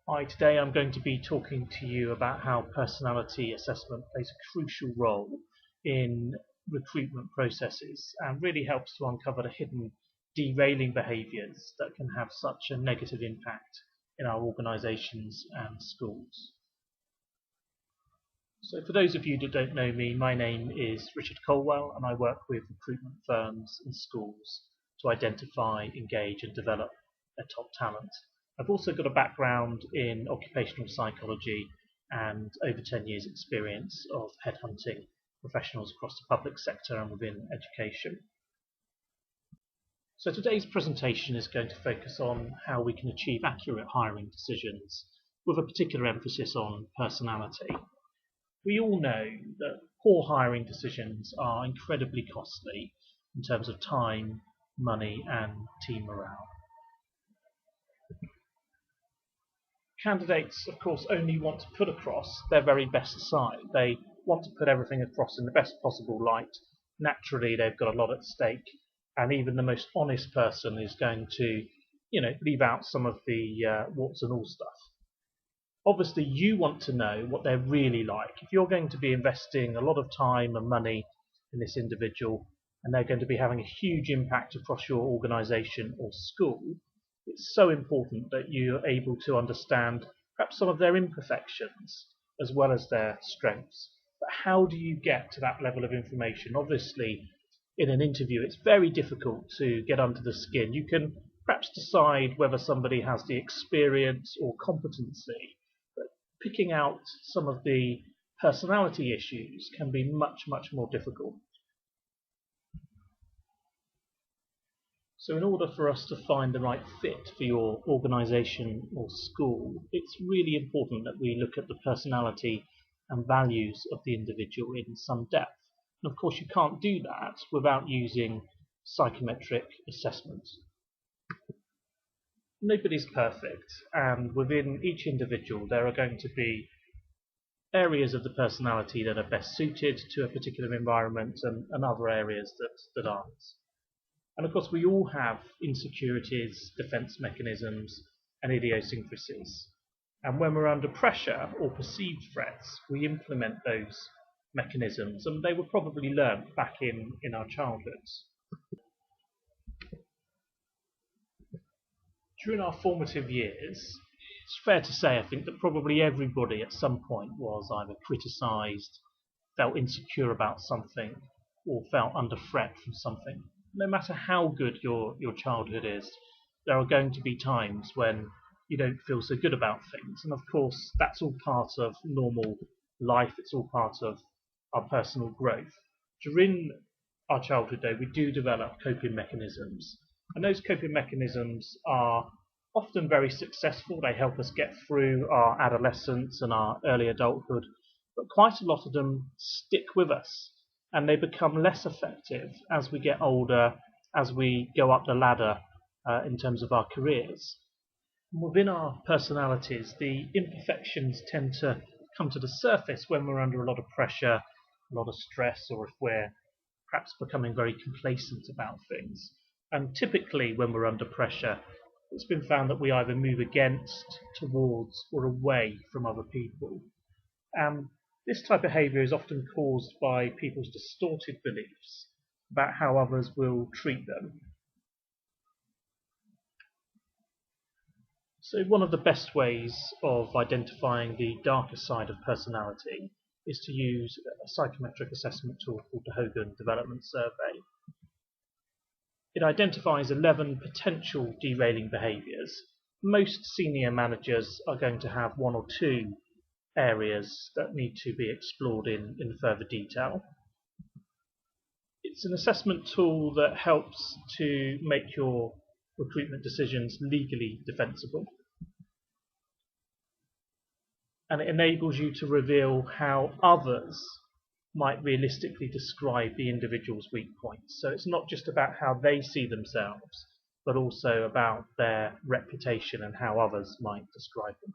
Hi, today I'm going to be talking to you about how personality assessment plays a crucial role in recruitment processes and really helps to uncover the hidden derailing behaviours that can have such a negative impact in our organisations and schools. So for those of you that don't know me, my name is Richard Colwell and I work with recruitment firms and schools to identify, engage and develop their top talent. I've also got a background in occupational psychology and over 10 years experience of headhunting professionals across the public sector and within education. So today's presentation is going to focus on how we can achieve accurate hiring decisions with a particular emphasis on personality. We all know that poor hiring decisions are incredibly costly in terms of time, money and team morale. Candidates, of course, only want to put across their very best side. They want to put everything across in the best possible light. Naturally, they've got a lot at stake, and even the most honest person is going to, leave out some of the warts and all stuff. Obviously, you want to know what they're really like. If you're going to be investing a lot of time and money in this individual, and they're going to be having a huge impact across your organisation or school, it's so important that you're able to understand perhaps some of their imperfections as well as their strengths. But how do you get to that level of information? Obviously, in an interview, it's very difficult to get under the skin. You can perhaps decide whether somebody has the experience or competency. Picking out some of the personality issues can be much more difficult. So in order for us to find the right fit for your organisation or school, it's really important that we look at the personality and values of the individual in some depth. And of course you can't do that without using psychometric assessments. Nobody's perfect, and within each individual there are going to be areas of the personality that are best suited to a particular environment and other areas that aren't. And of course we all have insecurities, defence mechanisms and idiosyncrasies. And when we're under pressure or perceived threats, we implement those mechanisms, and they were probably learnt back in our childhoods. During our formative years, it's fair to say, I think, that probably everybody at some point was either criticised, felt insecure about something, or felt under threat from something. No matter how good your childhood is, there are going to be times when you don't feel so good about things. And of course, that's all part of normal life. It's all part of our personal growth. During our childhood, though, we do develop coping mechanisms. And those coping mechanisms are often very successful. They help us get through our adolescence and our early adulthood, but quite a lot of them stick with us and they become less effective as we get older, as we go up the ladder in terms of our careers. And within our personalities, the imperfections tend to come to the surface when we're under a lot of pressure, a lot of stress, or if we're perhaps becoming very complacent about things. And typically when we're under pressure, it's been found that we either move against, towards or away from other people. This type of behaviour is often caused by people's distorted beliefs about how others will treat them. So one of the best ways of identifying the darker side of personality is to use a psychometric assessment tool called the Hogan Development Survey. It identifies 11 potential derailing behaviours. Most senior managers are going to have one or two areas that need to be explored in further detail. It's an assessment tool that helps to make your recruitment decisions legally defensible. And it enables you to reveal how others might realistically describe the individual's weak points. So it's not just about how they see themselves, but also about their reputation and how others might describe them.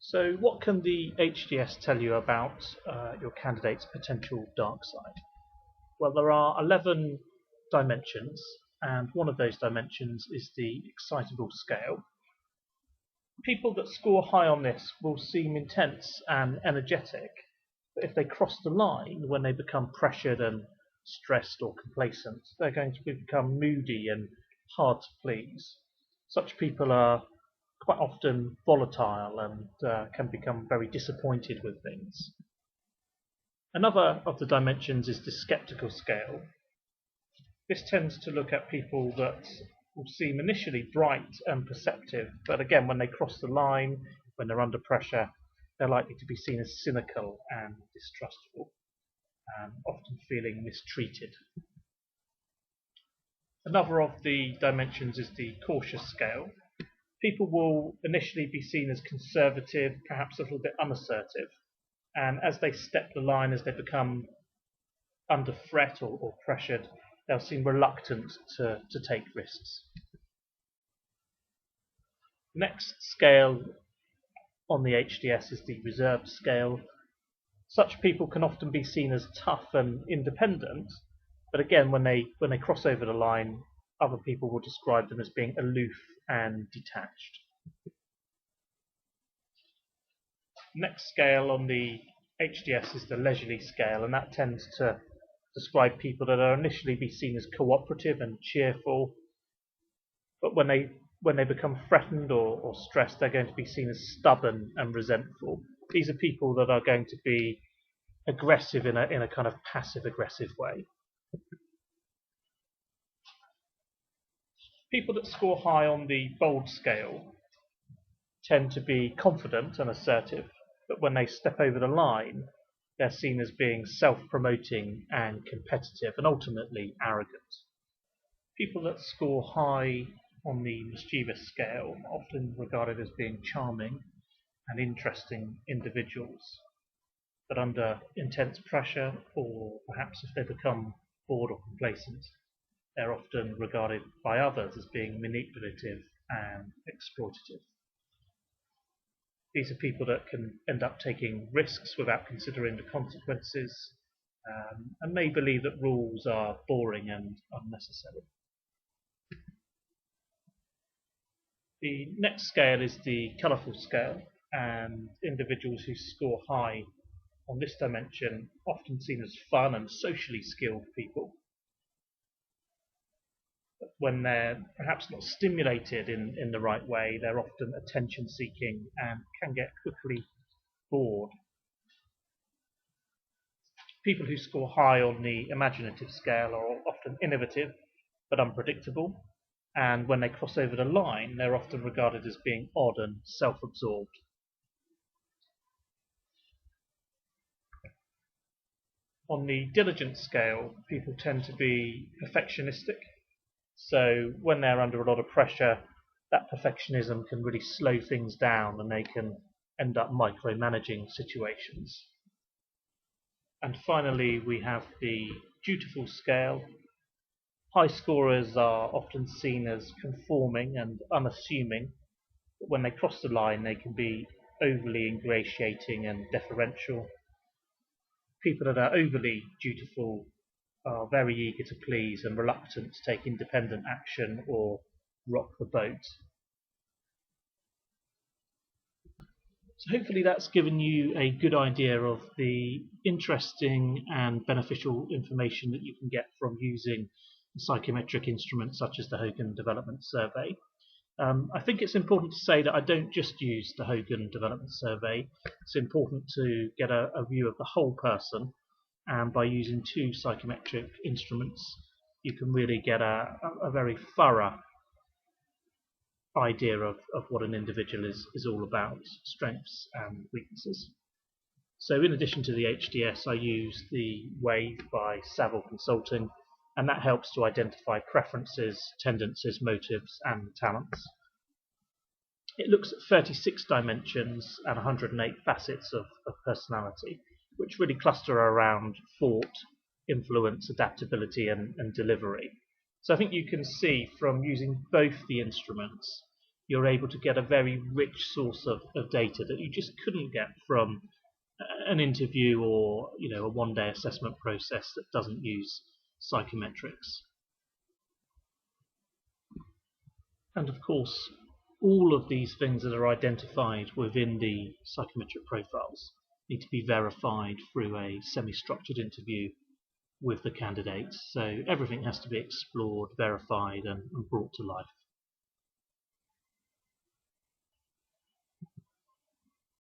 So what can the HDS tell you about your candidate's potential dark side? Well, there are 11 dimensions, and one of those dimensions is the excitable scale. People that score high on this will seem intense and energetic, but if they cross the line when they become pressured and stressed or complacent, they're going to become moody and hard to please. Such people are quite often volatile and can become very disappointed with things. Another of the dimensions is the skeptical scale. This tends to look at people that will seem initially bright and perceptive, but again, when they cross the line, when they're under pressure, they're likely to be seen as cynical and distrustful, and often feeling mistreated. Another of the dimensions is the cautious scale. People will initially be seen as conservative, perhaps a little bit unassertive, and as they step the line, as they become under threat or pressured, they'll seem reluctant to take risks. Next scale on the HDS is the reserved scale. Such people can often be seen as tough and independent, but again, when they cross over the line, other people will describe them as being aloof and detached. Next scale on the HDS is the leisurely scale, and that tends to describe people that are initially be seen as cooperative and cheerful, but when they become threatened or stressed, they're going to be seen as stubborn and resentful. These are people that are going to be aggressive in a kind of passive aggressive way. People that score high on the bold scale tend to be confident and assertive, but when they step over the line, they're seen as being self-promoting and competitive and ultimately arrogant. People that score high on the mischievous scale are often regarded as being charming and interesting individuals, but under intense pressure, or perhaps if they become bored or complacent, they're often regarded by others as being manipulative and exploitative. These are people that can end up taking risks without considering the consequences, and may believe that rules are boring and unnecessary. The next scale is the colourful scale, and individuals who score high on this dimension often seen as fun and socially skilled people. But when they're perhaps not stimulated in the right way, they're often attention seeking and can get quickly bored. People who score high on the imaginative scale are often innovative but unpredictable, and when they cross over the line, they're often regarded as being odd and self-absorbed. On the diligent scale, people tend to be perfectionistic, so when they're under a lot of pressure, that perfectionism can really slow things down and they can end up micromanaging situations. And finally, we have the dutiful scale. High scorers are often seen as conforming and unassuming, but when they cross the line, they can be overly ingratiating and deferential. People that are overly dutiful are very eager to please and reluctant to take independent action or rock the boat. So hopefully that's given you a good idea of the interesting and beneficial information that you can get from using a psychometric instrument such as the Hogan Development Survey. I think it's important to say that I don't just use the Hogan Development Survey. It's important to get a view of the whole person, and by using two psychometric instruments you can really get a very thorough idea of what an individual is all about, strengths and weaknesses. So in addition to the HDS, I use the WAVE by Saville Consulting, and that helps to identify preferences, tendencies, motives and talents. It looks at 36 dimensions and 108 facets of personality, which really cluster around thought, influence, adaptability and delivery. So I think you can see from using both the instruments, you're able to get a very rich source of data that you just couldn't get from an interview or a one-day assessment process that doesn't use psychometrics. And of course, all of these things that are identified within the psychometric profiles need to be verified through a semi-structured interview with the candidates. So everything has to be explored, verified, and brought to life.